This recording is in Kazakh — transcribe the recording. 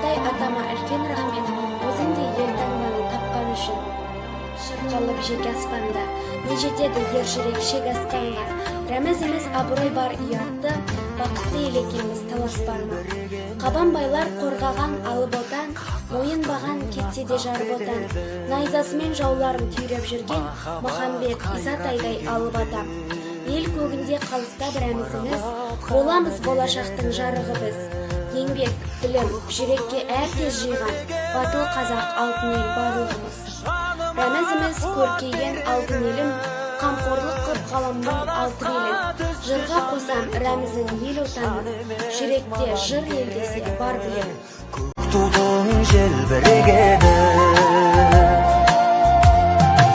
Исатай атама үлкен рахмет, өзіңдей елтаңбаны тапқан үшін. Шырқалып жек аспанда, не жетеді ер жүрек шек аспанға. Рәмізіміз абырой бар ұятты, бақытты елекеміз талас бар ма? Қабан байлар қорғаған алып отан, мойынбаған кетсе де жарып отан. Найзасымен жауларын түйреп жүрген Махамбет Исатайдай алып атам. Ел көгінде қалықтап рәмізіміз, боламыз болашақтың жарығы біз. Еңбек, білім, жүрекке әркез жиған, батыл қазақ алтын ел барлығымыз. Рәмізіміз көркейген алтын елім, қамқорлық қып ғаламның алтын елін. Жырға қосам рәмізін ел отанын, жүректе жыр ел десе бар білемін. Көк тудың желбіреген